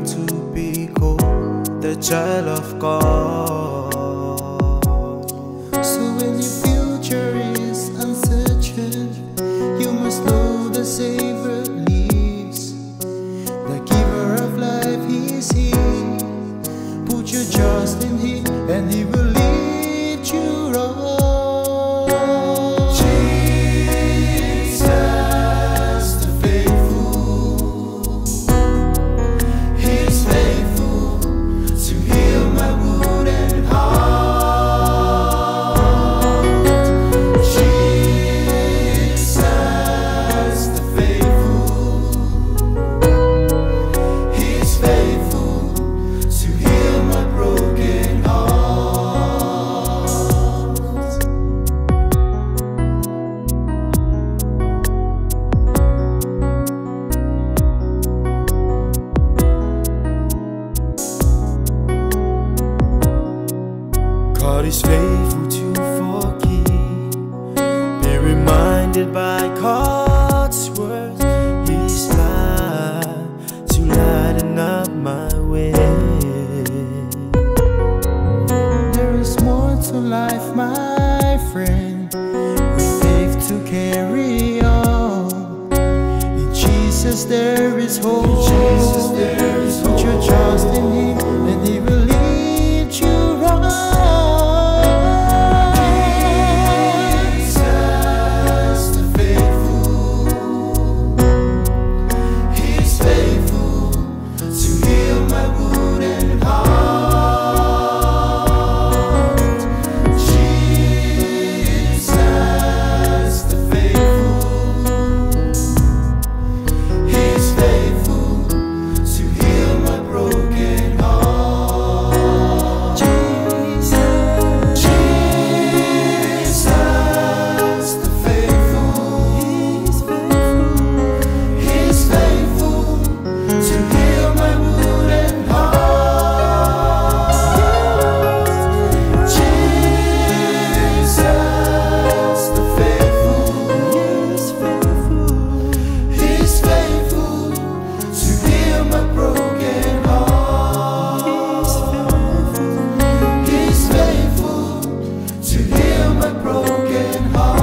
want to be called the child of God. So when your future is uncertain, you must know the Savior lives. The giver of life, He is here. Put your trust in Him and He will lead you on. God is faithful to forgive. Be reminded by God's word. He's light to lighten up my way. There is more to life, my friend, with faith to carry on. In Jesus there is hope. Put your trust in Him and He will lead you on. Broken heart.